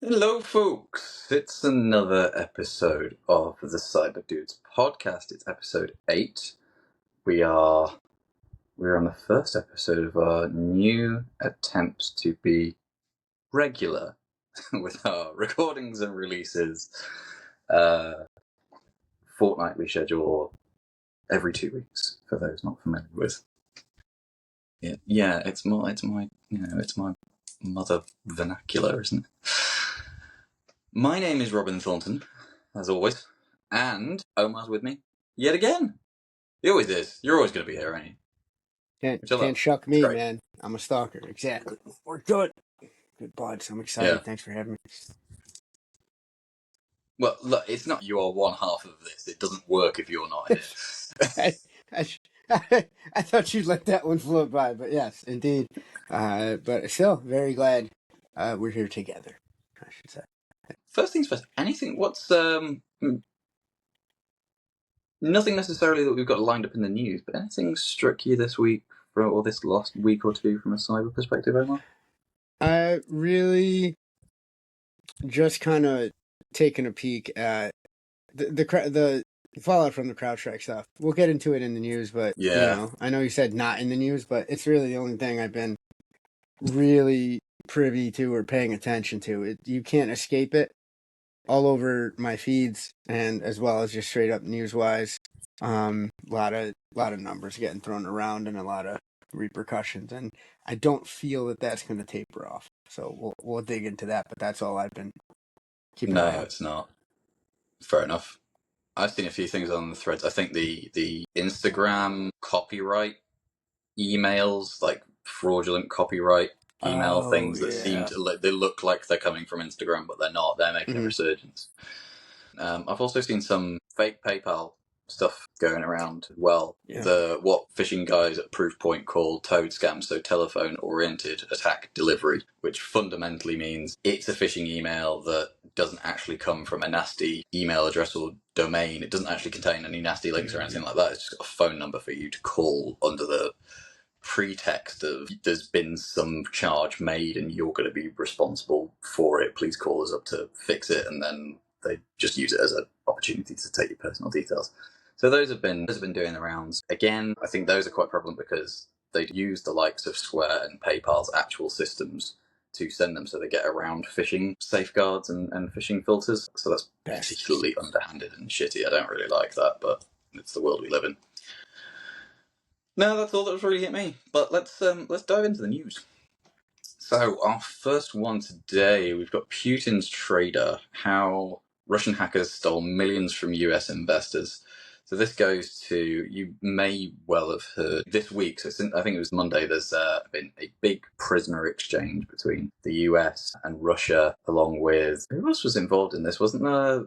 Hello, folks. It's another episode of the CyberDudes podcast. It's episode 8. We're on the first episode of our new attempts to be regular with our recordings and releases. Fortnightly schedule, or every 2 weeks, for those not familiar with. Yeah, it's my mother vernacular, isn't it? My name is Robin Thornton, as always, and Omar's with me yet again. He always is. You're always going to be here, ain't you? Can't shuck me, man. I'm a stalker. Exactly. We're good. Good buds. I'm excited. Yeah. Thanks for having me. Well, look, it's not you are one half of this. It doesn't work if you're not here. I thought you'd let that one float by, but yes, indeed. But still, very glad we're here together, I should say. First things first. Nothing necessarily that we've got lined up in the news, but anything struck you this week or this last week or two from a cyber perspective, Omar? Really just kind of taking a peek at the fallout from the CrowdStrike stuff. We'll get into it in the news, but Yeah. I know you said not in the news, but it's really the only thing I've been really privy to or paying attention to. You can't escape it. All over my feeds, and as well as just straight up news wise. A lot of numbers getting thrown around and a lot of repercussions, and I don't feel that that's going to taper off. So we'll dig into that, but that's all I've been keeping an eye on. No, it's not. Fair enough. I've seen a few things on the threads. I think the Instagram copyright emails, like fraudulent copyright email things that seem to they look like they're coming from Instagram, but they're not. They're making a resurgence. I've also seen some fake PayPal stuff going around as well. Yeah. What phishing guys at Proofpoint call toad scams, so telephone oriented attack delivery, which fundamentally means it's a phishing email that doesn't actually come from a nasty email address or domain. It doesn't actually contain any nasty links or anything like that. It's just got a phone number for you to call under the pretext of there's been some charge made and you're going to be responsible for it. Please call us up to fix it, and then they just use it as an opportunity to take your personal details. So those have been doing the rounds. Again, I think those are quite prevalent because they use the likes of Square and PayPal's actual systems to send them, so they get around phishing safeguards and phishing filters. So that's particularly underhanded and shitty. I don't really like that, but it's the world we live in. No, that's all that's really hit me. But let's dive into the news. So our first one today, we've got Putin's trader, how Russian hackers stole millions from US investors. So this goes to, you may well have heard this week, so since, I think it was Monday, there's been a big prisoner exchange between the US and Russia, along with, who else was involved in this? Wasn't there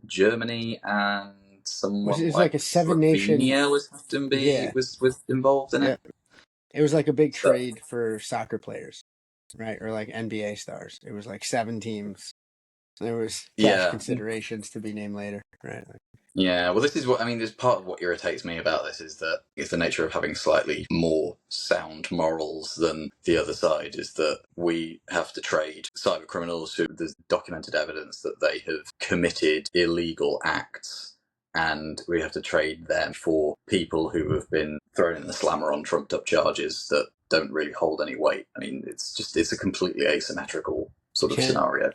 Germany and someone It was like a 7-nation was involved in it. It was like a big trade for soccer players, right? Or like NBA stars. It was like 7 teams. There was cash considerations to be named later, right? Yeah, well, this is what I mean. There's part of what irritates me about this is that it's the nature of having slightly more sound morals than the other side. Is that we have to trade cyber criminals who there's documented evidence that they have committed illegal acts, and we have to trade them for people who have been thrown in the slammer on trumped up charges that don't really hold any weight. I mean, it's a completely asymmetrical sort of scenario.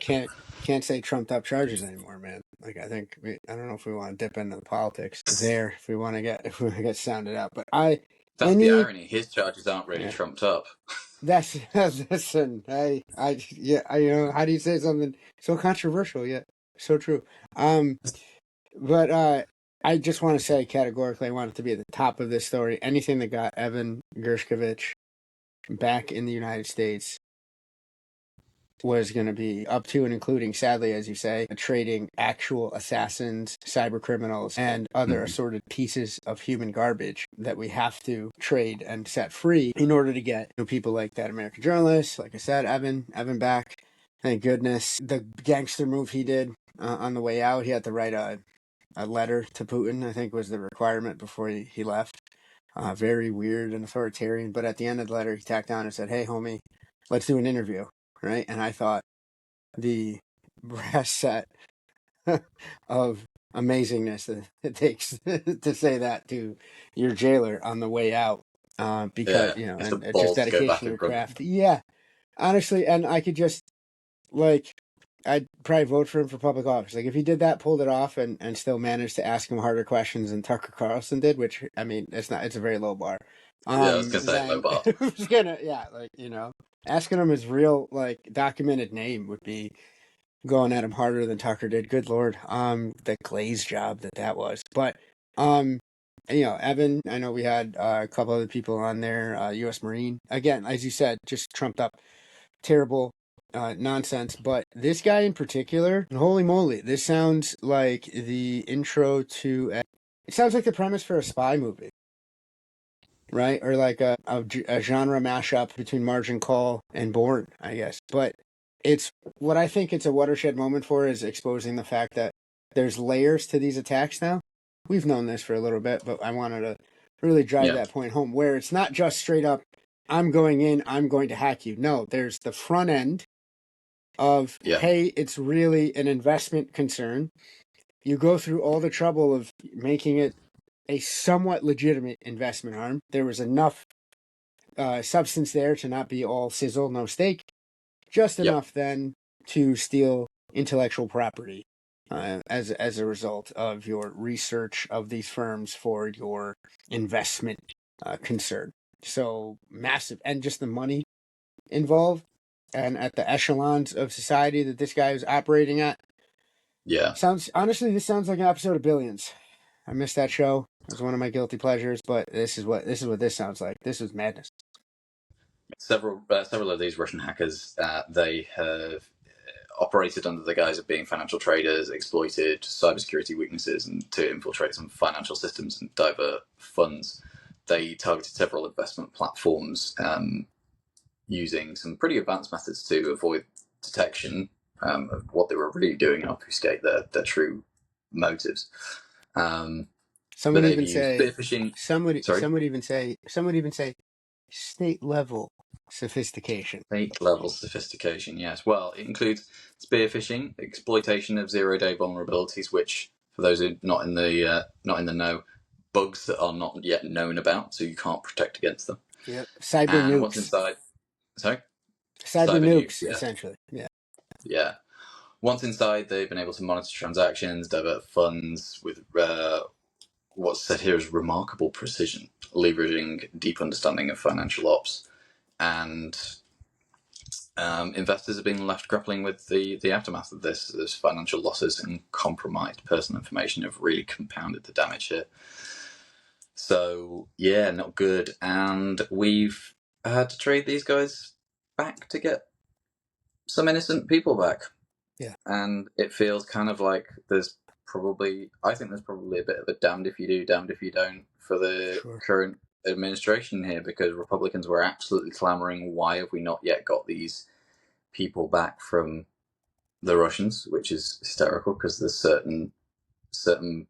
Can't say trumped up charges anymore, man. Like I don't know if we want to dip into the politics there if we want to get sounded out, but that's the irony. His charges aren't really trumped up. That's listen. How do you say something so controversial yet so true? But I just want to say categorically, I want it to be at the top of this story. Anything that got Evan Gershkovich back in the United States was going to be up to and including, sadly, as you say, trading actual assassins, cyber criminals, and other assorted pieces of human garbage that we have to trade and set free in order to get people like that American journalist, like I said, Evan back. Thank goodness. The gangster move he did on the way out, he had to write a letter to Putin, I think was the requirement before he left. Very weird and authoritarian, but at the end of the letter, he tacked down and said, "Hey, homie, let's do an interview." Right? And I thought the brass set of amazingness that it takes to say that to your jailer on the way out. Because, Yeah, you know, it's the and just balls to go dedication back to and your front. craft. Yeah, honestly, and I could just, like, I'd probably vote for him for public office. Like, if he did that, pulled it off, and still managed to ask him harder questions than Tucker Carlson did, which, I mean, it's a very low bar. Yeah, I was gonna say low Then bar. it was gonna, yeah, like, you know, asking him his real, like, documented name would be going at him harder than Tucker did. Good Lord. The glaze job that was. But, um, you know, Evan, I know we had a couple other people on there, U.S. Marine. Again, as you said, just trumped up, terrible nonsense. But this guy in particular, holy moly, this sounds like the intro to, it sounds like the premise for a spy movie, right? Or like a genre mashup between Margin Call and Bourne, I guess. But it's what I think it's a watershed moment for is exposing the fact that there's layers to these attacks now. We've known this for a little bit, but I wanted to really drive Yeah, that point home where it's not just straight up, I'm going in, I'm going to hack you. No, there's the front end of, yeah, hey, it's really an investment concern. You go through all the trouble of making it a somewhat legitimate investment arm. There was enough substance there to not be all sizzle, no steak, just yep, enough then to steal intellectual property as a result of your research of these firms for your investment concern. So massive, and just the money involved, and at the echelons of society that this guy was operating at. yeah. Sounds honestly, this sounds like an episode of Billions. I missed that show. It was one of my guilty pleasures, but this sounds like. This is madness. Several of these Russian hackers, they have operated under the guise of being financial traders, exploited cybersecurity weaknesses, and to infiltrate some financial systems and divert funds. They targeted several investment platforms using some pretty advanced methods to avoid detection of what they were really doing and obfuscate their true motives. Um, Some but would they've even used say, spear phishing. Sorry, some would even say state level sophistication. state level sophistication. Yes, well, it includes spear phishing, exploitation of zero-day vulnerabilities, which, for those who are not in the know, bugs that are not yet known about, so you can't protect against them. Yep. Cyber And once nukes. inside, sorry, Cyber cyber nukes. nukes, Yeah, essentially. Yeah. yeah. Once inside, they've been able to monitor transactions, divert funds with what's said here is remarkable precision, leveraging deep understanding of financial ops. And investors have been left grappling with the aftermath of this. There's financial losses and compromised personal information have really compounded the damage here. So, yeah, not good. And we've had to trade these guys back to get some innocent people back. Yeah. And it feels kind of like I think there's probably a bit of a damned if you do, damned if you don't for the Sure. current administration here, because Republicans were absolutely clamoring, why have we not yet got these people back from the Russians, which is hysterical because there's certain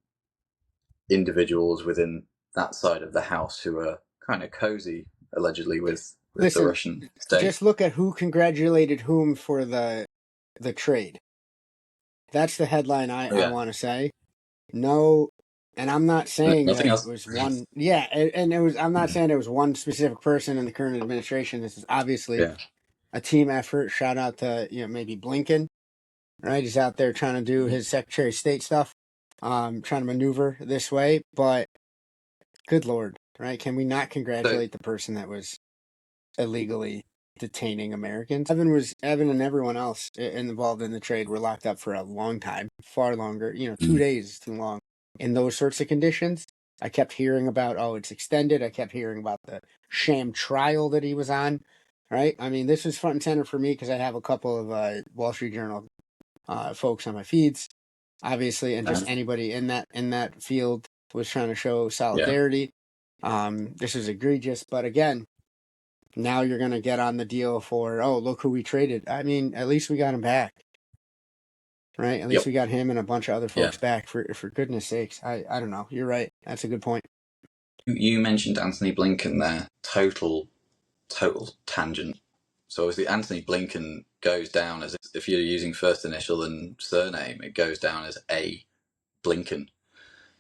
individuals within that side of the house who are kind of cozy, allegedly, with the Listen, Russian state. just look at who congratulated whom for the trade. That's the headline Oh, I yeah, want to say. No, and I'm not saying nothing that it else. was one. Yeah, and it was. I'm not saying it was one specific person in the current administration. This is obviously Yeah, a team effort. Shout out to maybe Blinken. Right, he's out there trying to do his Secretary of State stuff, trying to maneuver this way. But good Lord, right? Can we not so congratulate the person that was illegally detaining Americans? Evan and everyone else involved in the trade were locked up for a long time, far longer. 2 days is too long in those sorts of conditions. I kept hearing about, oh, it's extended. I kept hearing about the sham trial that he was on. Right? I mean, this was front and center for me because I have a couple of Wall Street Journal folks on my feeds, obviously, and just anybody in that field was trying to show yeah, solidarity. This is egregious, but again, now you're gonna get on the deal for, oh, look who we traded. I mean, at least we got him back, right? At least yep, we got him and a bunch of other yeah. folks back. For goodness sakes, I don't know. You're right. That's a good point. You mentioned Anthony Blinken there. Total tangent. So obviously Anthony Blinken goes down as, if you're using first initial and surname, it goes down as A. Blinken.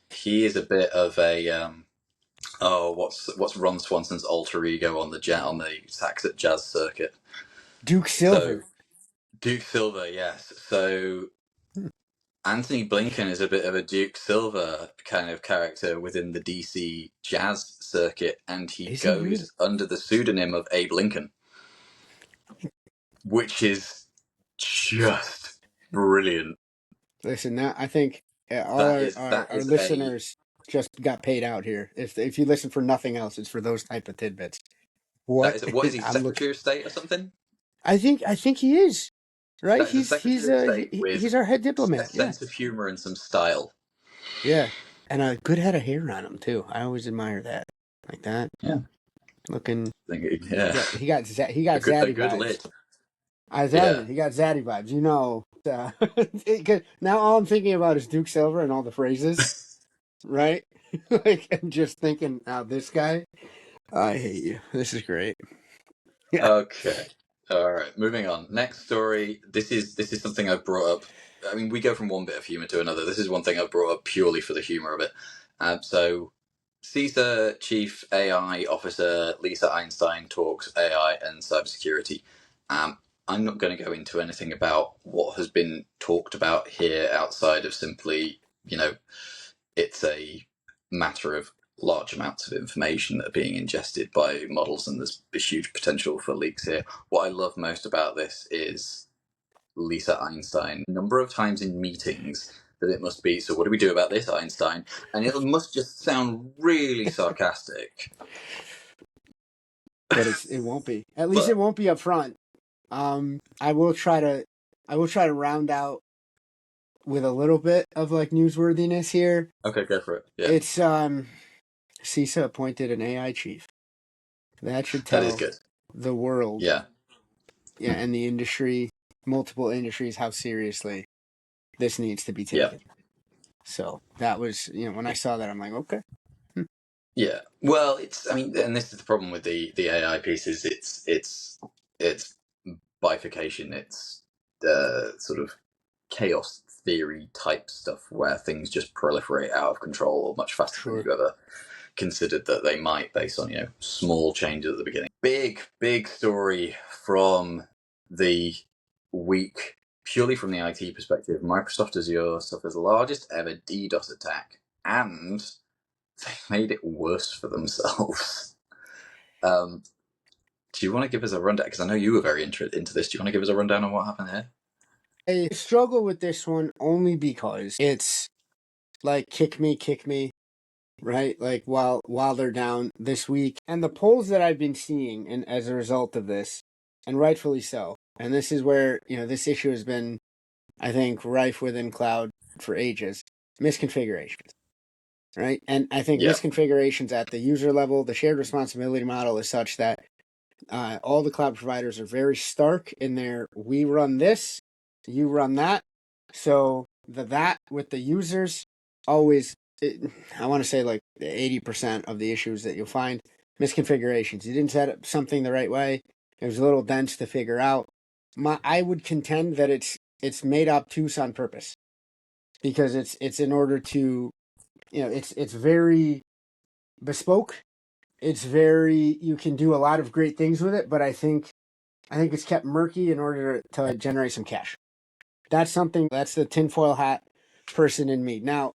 He is a bit of a what's Ron Swanson's alter ego on the sax at jazz circuit? Duke So Silver. Duke Silver, yes. So Hmm. Anthony Blinken is a bit of a Duke Silver kind of character within the DC jazz circuit, and he Is he really? goes under the pseudonym of Abe Lincoln, which is just brilliant. Listen, now I think all That our, is our, that our is a listeners just got paid out here. If you listen for nothing else, it's for those type of tidbits. that What is what is he, I'm looking. Secretary of State or something? I think he is right. That is a He's Secretary of State with he's our head a diplomat. Yeah, sense of humor and some style. yeah, and a good head of hair on him too. I always admire that, like that Yeah, looking. yeah, He got a zaddy good vibes. lid. I tell you, Yeah. he got zaddy vibes. You know, now all I'm thinking about is Duke Silver and all the phrases, right? Like, I'm just thinking, now this guy, I hate you. This is great. Yeah. Okay. All right. Moving on. Next story. This is something I've brought up. I mean, we go from one bit of humor to another. This is one thing I've brought up purely for the humor of it. So, CISA Chief AI Officer Lisa Einstein talks AI and cybersecurity. I'm not going to go into anything about what has been talked about here outside of simply, it's a matter of large amounts of information that are being ingested by models, and there's a huge potential for leaks here. What I love most about this is Lisa Einstein, number of times in meetings that it must be, so what do we do about this, Einstein? And it must just sound really sarcastic. But it won't be. At least it But won't be up front. I will try to round out with a little bit of like newsworthiness here. okay, go for it. Yeah, It's CISA appointed an AI chief. That should that is tell good. the world, Yeah, yeah, and the industry, multiple industries, how seriously this needs to be yeah. taken. So that was, when I saw that, I'm like, okay. Yeah. Well, I mean, and this is the problem with the AI pieces. It's bifurcation. It's sort of chaos theory type stuff where things just proliferate out of control much faster than Sure. you ever considered that they might, based on small changes at the beginning. Big story from the week, purely from the IT perspective. Microsoft Azure suffers the largest ever DDoS attack, and they made it worse for themselves. Do you want to give us a rundown? Because I know you were very into this. Do you want to give us a rundown on what happened here? I struggle with this one only because it's like kick me, right? Like while they're down this week, and the polls that I've been seeing, and as a result of this, and rightfully so. And this is where this issue has been, I think, rife within cloud for ages. Misconfigurations, right? And I think Yeah, misconfigurations at the user level, the shared responsibility model is such that all the cloud providers are very stark in their we run this, you run that. So that with the users always, I want to say like 80% of the issues that you'll find misconfigurations. You didn't set up something the right way. It was a little dense to figure out. I would contend that it's made obtuse on purpose because it's in order to it's very bespoke. It's very, you can do a lot of great things with it, but I think it's kept murky in order to generate some cash. That's something, that's the tinfoil hat person in me. Now,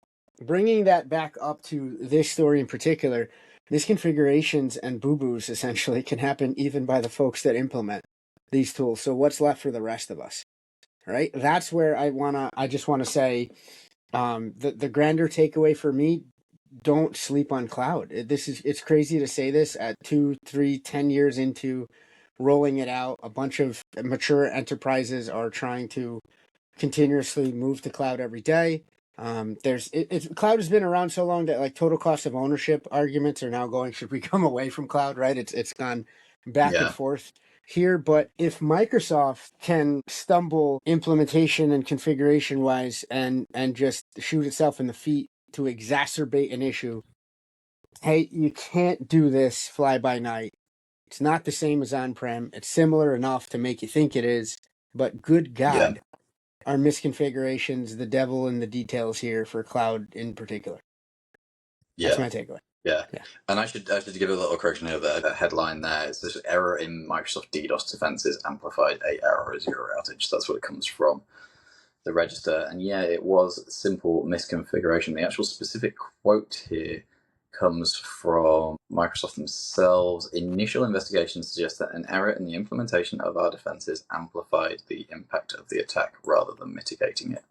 bringing that back up to this story in particular, misconfigurations and boo-boos essentially can happen even by the folks that implement these tools. So what's left for the rest of us, right? That's where I just want to say, the grander takeaway for me, don't sleep on cloud. It's crazy to say this at 2, 3, 10 years into rolling it out. A bunch of mature enterprises are trying to continuously move to cloud every day. Cloud has been around so long that like total cost of ownership arguments are now going, should we come away from cloud, right? It's gone back and yeah, forth here. But if Microsoft can stumble implementation and configuration wise and just shoot itself in the feet to exacerbate an issue, hey, you can't do this fly by night. It's not the same as on-prem. It's similar enough to make you think it is. but good Yeah. God, are misconfigurations the devil in the details here for cloud in particular? That's Yeah. my takeaway. Yeah. Yeah. And I should give a little correction here. The headline there is this error in Microsoft DDoS defenses amplified a error Azure outage. That's what it comes from, the register. And yeah, it was simple misconfiguration. The actual specific quote here comes from Microsoft themselves. Initial investigations suggest that an error in the implementation of our defenses amplified the impact of the attack rather than mitigating it.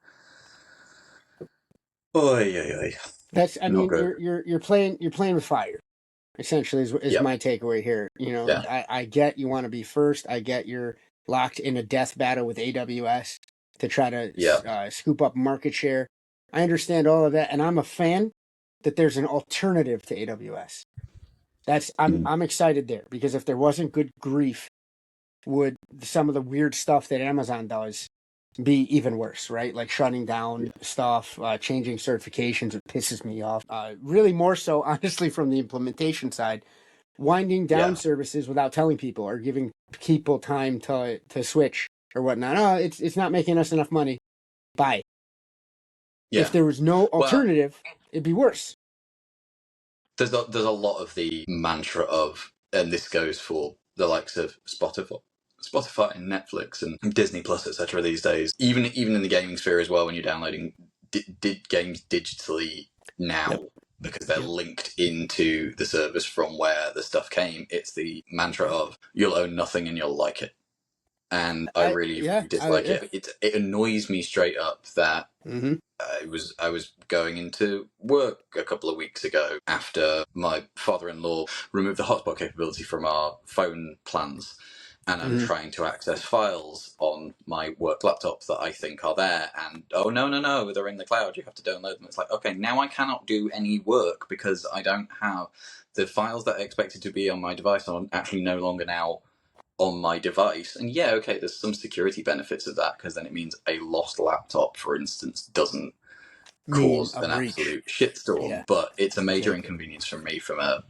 Oy, oy, oy. That's. I Not mean, good. you're playing with fire. Essentially, is Yep. my takeaway here. You know, Yeah. I get you want to be first. I get you're locked in a death battle with AWS to try to Yeah. scoop up market share. I understand all of that, and I'm a fan that there's an alternative to AWS. That's I'm excited there because if there wasn't, good grief, would some of the weird stuff that Amazon does be even worse, right? Like shutting down stuff, changing certifications. It pisses me off. Really, more so, honestly, from the implementation side, winding down Yeah. services without telling people or giving people time to switch or whatnot. Oh, it's not making us enough money. Bye. If Yeah. there was no Well, alternative, it'd be worse. there's a lot of the mantra of, and this goes for the likes of Spotify and Netflix and Disney Plus, etc. These days, even in the gaming sphere as well, when you're downloading games digitally now, Yep. because they're Yep. linked into the service from where the stuff came. It's the mantra of you'll own nothing and you'll like it, and I really, Yeah. really dislike Yeah. it. It annoys me straight up that Mm-hmm. I was going into work a couple of weeks ago after my father-in-law removed the hotspot capability from our phone plans, and I'm Mm-hmm. trying to access files on my work laptop that I think are there, and oh no, they're in the cloud. You have to download them. It's like, okay, now I cannot do any work because I don't have the files that I expected to be on my device are actually no longer now on my device. And yeah, okay, there's some security benefits of that because then it means a lost laptop, for instance, doesn't Mean cause a an breach. absolute shitstorm. Yeah. But it's a major Exactly. inconvenience for me from a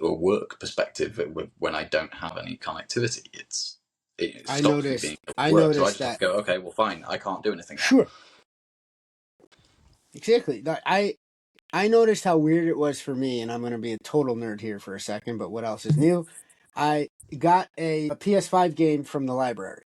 work perspective when I don't have any connectivity. It I stops me being noticed. able to I work. So I noticed just have to that. go, okay, well, fine, I can't do anything now. Sure. Exactly. I noticed how weird it was for me, and I'm going to be a total nerd here for a second, but what else is new? I got a PS5 game from the library,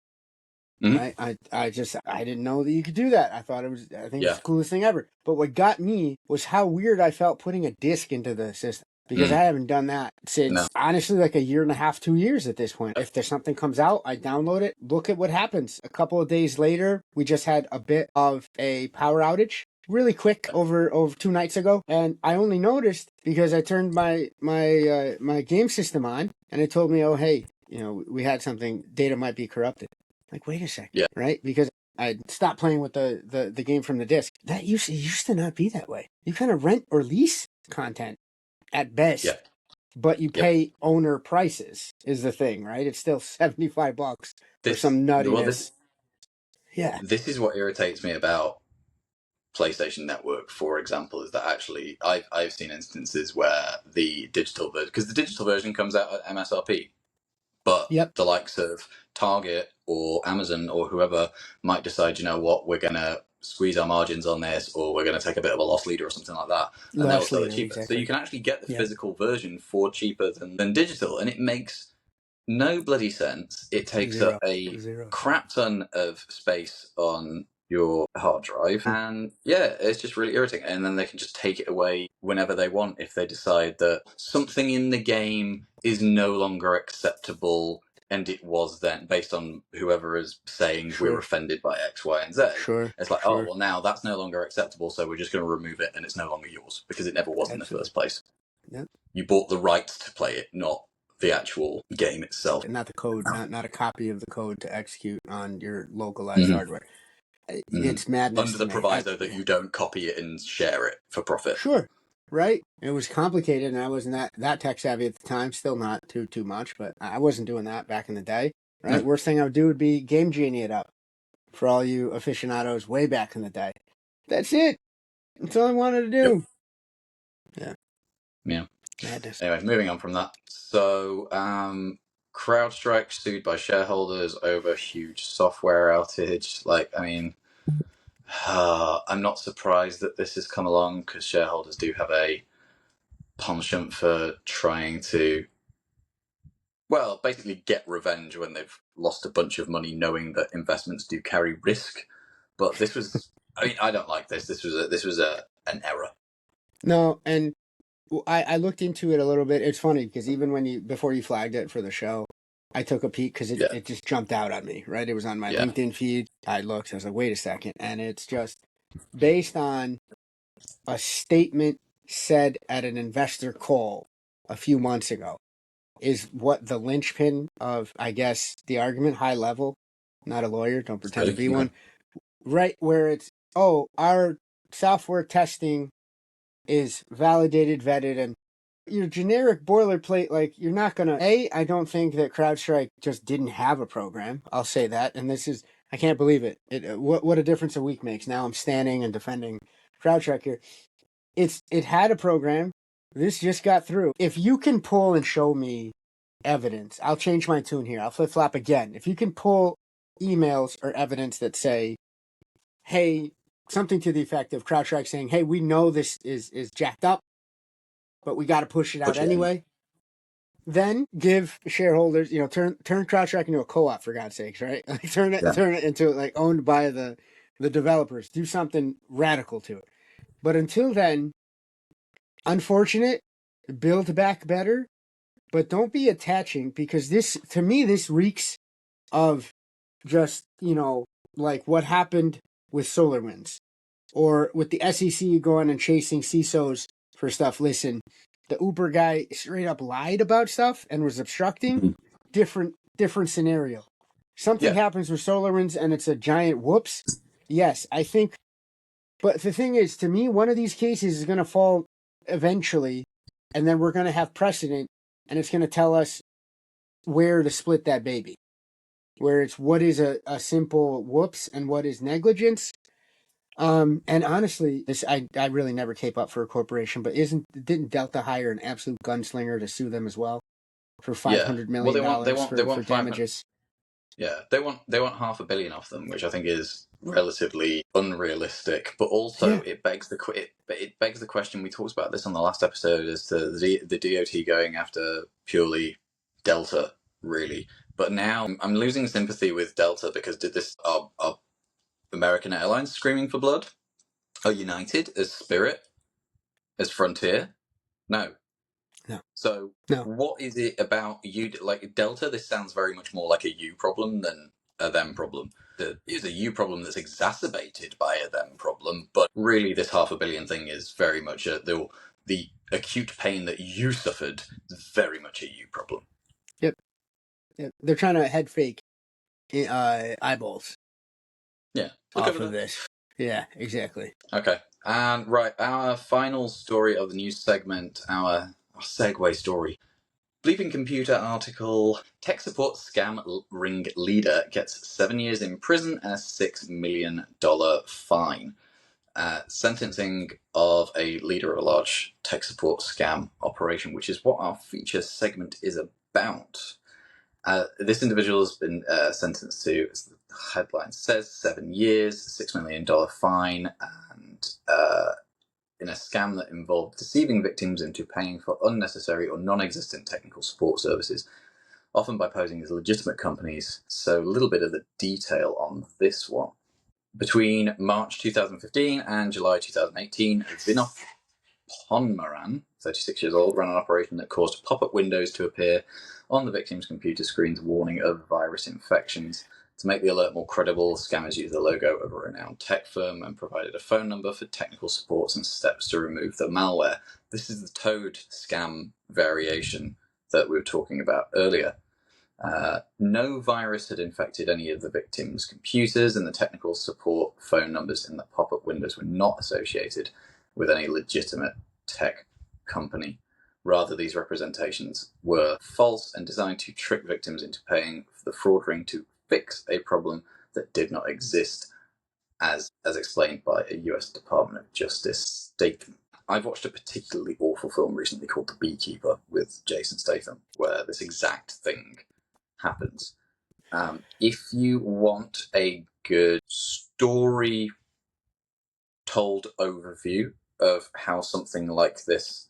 Mm-hmm. right? I didn't know that you could do that. I think it was Yeah. the coolest thing ever. But what got me was how weird I felt putting a disc into the system. Because I Mm. haven't done that No. since honestly like a year and a half, 2 years at this point. If there's something comes out, I download it, look at what happens. A couple of days later, we just had a bit of a power outage really quick over 2 nights ago, and I only noticed because I turned my game system on, and it told me, oh hey, we had something, data might be corrupted. Like, wait a second, Yeah. right? Because I stopped playing with the game from the disc. That used to not be that way. You kind of rent or lease content at Yeah. best, but you Yep. pay owner prices is the thing, right? It's still $75 for This some well nuttiness. this Yeah. this is what irritates me about PlayStation Network, for example, is that actually I've seen instances where the digital version, because the digital version comes out at MSRP, but Yep. the likes of Target or Amazon or whoever might decide, you know what, we're gonna squeeze our margins on this, or we're gonna take a bit of a loss leader or something like that, and they'll Loss sell it leader, cheaper. So you exactly. can actually get the Yep. physical version for cheaper than digital, and it makes no bloody sense. It takes up Zero. a Zero. crap ton of space on your hard drive, and yeah, it's just really irritating. And then they can just take it away whenever they want if they decide that something in the game is no longer acceptable, and it was then, based on whoever is saying we're Sure. offended by X, Y, and Z. Sure. It's like, oh Sure. well, now that's no longer acceptable, so we're just going to remove it, and it's no longer yours because it never was in the Absolutely. first place. Yep. You bought the rights to play it, not the actual game itself. Not the code, not a copy of the code to execute on your localized Mm-hmm. hardware. Mm-hmm. It's madness Under to the me. proviso that you don't copy it and share it for profit. Sure. Right. It was complicated, and I wasn't that tech savvy at the time. Still not too much, but I wasn't doing that back in the day. Right. No. Worst thing I would do would be Game Genie it up for all you aficionados way back in the day. That's it. That's all I wanted to Yep. do. Yeah. Yeah. Madness. Anyway, moving on from that. So, CrowdStrike sued by shareholders over huge software outage. I'm not surprised that this has come along because shareholders do have a penchant for trying to, well, basically get revenge when they've lost a bunch of money, knowing that investments do carry risk. But this was, I don't like this. This was an error. No, and I looked into it a little bit. It's funny because even before you flagged it for the show, I took a peek because Yeah. it just jumped out at me, right? It was on my Yeah. LinkedIn feed. I looked, I was like, wait a second. And it's just based on a statement said at an investor call a few months ago, is what the linchpin of, I guess, the argument, high level, not a lawyer, don't pretend to Really? be Okay. one, right? Where it's, oh, our software testing is validated, vetted, and your generic boilerplate, like you're not gonna. I don't think that CrowdStrike just didn't have a program. I'll say that, and this is, I can't believe it. What a difference a week makes. Now I'm standing and defending CrowdStrike here. It had a program. This just got through. If you can pull and show me evidence, I'll change my tune here. I'll flip flop again. If you can pull emails or evidence that say, hey, something to the effect of CrowdStrike saying, hey, we know this is jacked up, but we got to push it out Put it in. anyway. Then give shareholders, turn CrowdStrike into a co-op, for God's sakes, right? Like turn it into like owned by the developers. Do something radical to it. But until then, unfortunate, build back better, but don't be attaching, because this, to me, this reeks of just, like what happened with SolarWinds or with the SEC going and chasing CISOs for stuff. Listen, the Uber guy straight up lied about stuff and was obstructing. Mhm. Different scenario. Something Yeah. happens with SolarWinds and it's a giant whoops. Yes, I think. But the thing is, to me, one of these cases is going to fall eventually, and then we're going to have precedent, and it's going to tell us where to split that baby. Where it's what is a simple whoops and what is negligence. And honestly, this I really never cape up for a corporation, but didn't Delta hire an absolute gunslinger to sue them as well for Yeah. $500 Well, million they for want 500. damages? Yeah, they want 500 million off them, which I think is relatively unrealistic. But also, Yeah. it begs the question. We talked about this on the last episode as to the DOT going after purely Delta, really. But now I'm losing sympathy with Delta because did this are American Airlines screaming for blood? Are United as Spirit as Frontier? No. No. So No. what is it about you? Like Delta, this sounds very much more like a you problem than a them problem. It is a you problem that's exacerbated by a them problem, but really this 500 million thing is very much the acute pain that you suffered is very much a you problem. Yep. They're trying to head fake eyeballs Yeah, look off over of there. this. Yeah, exactly. Okay, and right, our final story of the news segment, our segue story. Bleeping Computer article, tech support scam ring leader gets 7 years in prison and a $6 million fine. Sentencing of a leader of a large tech support scam operation, which is what our feature segment is about. This individual has been sentenced to, as the headline says, 7 years, $6 million fine, and in a scam that involved deceiving victims into paying for unnecessary or non-existent technical support services, often by posing as legitimate companies. So a little bit of the detail on this one. Between March 2015 and July 2018, Vinod Ponmaran, 36 years old, ran an operation that caused pop-up windows to appear on the victim's computer screens warning of virus infections. To make the alert more credible, scammers used the logo of a renowned tech firm and provided a phone number for technical supports and steps to remove the malware. This is the Toad scam variation that we were talking about earlier. No virus had infected any of the victims' computers, and the technical support phone numbers in the pop-up windows were not associated with any legitimate tech company. Rather, these representations were false and designed to trick victims into paying for the fraud ring to fix a problem that did not exist, as explained by a US Department of Justice statement. I've watched a particularly awful film recently called The Beekeeper with Jason Statham, where this exact thing happens. If you want a good story told overview of how something like this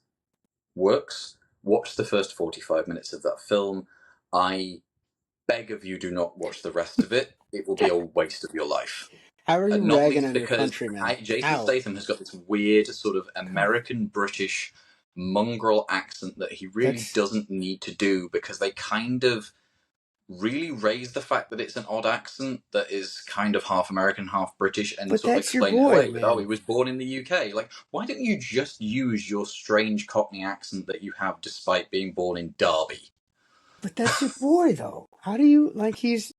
works, watch the first 45 minutes of that film. I beg of you, do not watch the rest of it. It will be a waste of your life. How are you Not ragging least on your because countrymen? Jason How? Statham has got this weird sort of American-British mongrel accent that he really That's doesn't need to do, because they kind of really raise the fact that it's an odd accent that is kind of half American, half British, and but sort of that's your explain it boy, away with, oh, man. he was born in the UK. Like, why don't you just use your strange Cockney accent that you have despite being born in Derby? But that's your boy, though. How do you like? I He's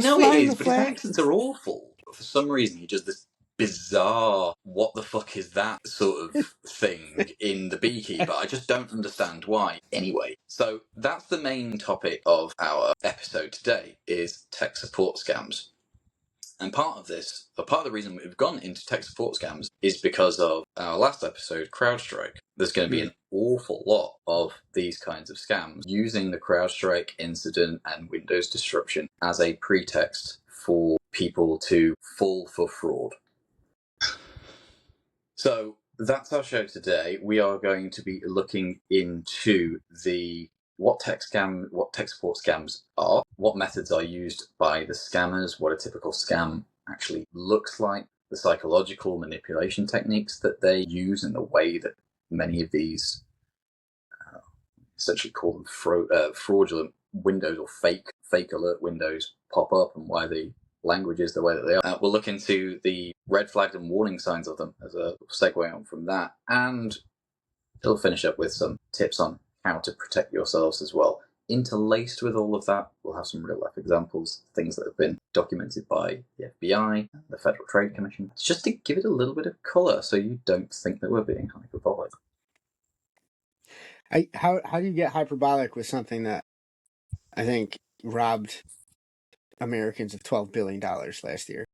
know it flying is, the but his flag. accents are awful. For some reason, he does this bizarre, what the fuck is that sort of thing in The Beekeeper. I just don't understand why. Anyway, so that's the main topic of our episode today, is tech support scams. And part of the reason we've gone into tech support scams is because of our last episode, CrowdStrike. There's going to be an awful lot of these kinds of scams using the CrowdStrike incident and Windows disruption as a pretext for people to fall for fraud. So that's our show today. We are going to be looking into what tech support scams are, what methods are used by the scammers, what a typical scam actually looks like, the psychological manipulation techniques that they use, and the way that many of these essentially call them fraudulent windows or fake alert windows pop up, and why the language is the way that they are. We'll look into the red flags and warning signs of them as a segue on from that, and it'll finish up with some tips on how to protect yourselves as well. Interlaced with all of that, we'll have some real life examples, things that have been documented by the FBI, the Federal Trade Commission, just to give it a little bit of colour so you don't think that we're being hyperbolic. How do you get hyperbolic with something that I think robbed Americans of $12 billion last year?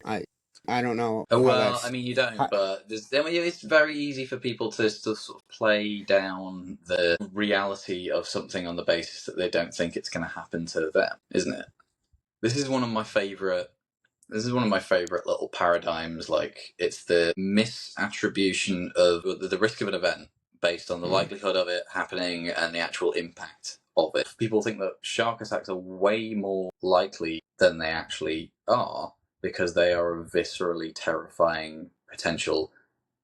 I don't know how Well, I that's. mean, you don't, but it's very easy for people to sort of play down the reality of something on the basis that they don't think it's going to happen to them, isn't it? This is one of my favourite little paradigms. Like, it's the misattribution of the risk of an event based on the likelihood of it happening and the actual impact of it. People think that shark attacks are way more likely than they actually are, because they are a viscerally terrifying potential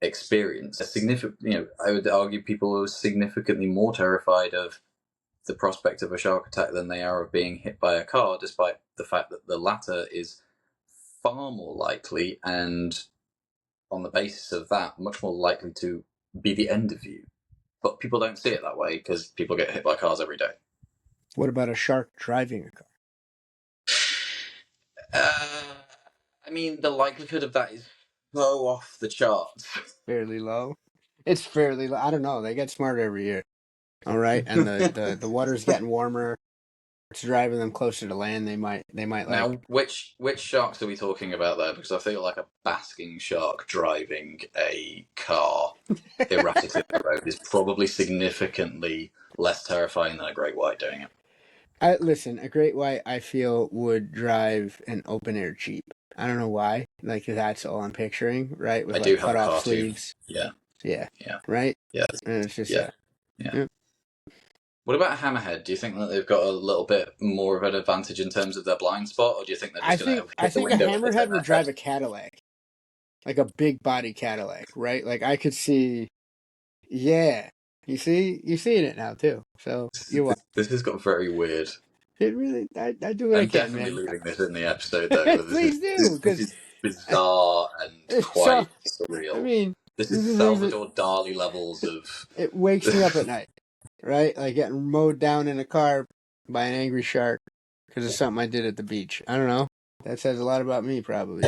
experience. I would argue people are significantly more terrified of the prospect of a shark attack than they are of being hit by a car, despite the fact that the latter is far more likely, and on the basis of that, much more likely to be the end of you. But people don't see it that way because people get hit by cars every day. What about a shark driving a car? I mean, the likelihood of that is so off the charts. Fairly low. It's fairly low. I don't know. They get smarter every year. All right, and the water's getting warmer. It's driving them closer to land. They might like. Now, which sharks are we talking about there? Because I feel like a basking shark driving a car erratically on the road is probably significantly less terrifying than a great white doing it. Listen, a great white I feel would drive an open air Jeep. I don't know why. Like that's all I'm picturing, right? With I do like have cut a off cartoon. sleeves. Yeah. Yeah. Yeah. Right? Yeah. And it's just Yeah. Yeah. What about Hammerhead? Do you think that they've got a little bit more of an advantage in terms of their blind spot, or do you think they're just going to I hit the think a window and hit hammerhead their would head? drive a Cadillac. Like a big body Cadillac, right? Like I could see. Yeah. You're seeing it now too. So you're what? This has got very weird. It really I do what I I'm can, definitely man. leaving this in the episode though. Please do, This because is bizarre and so quite I surreal. mean, This you is can leave it. Salvador Dali levels of. It wakes me up at night, right? Like getting mowed down in a car by an angry shark because of something I did at the beach. I don't know. That says a lot about me, probably.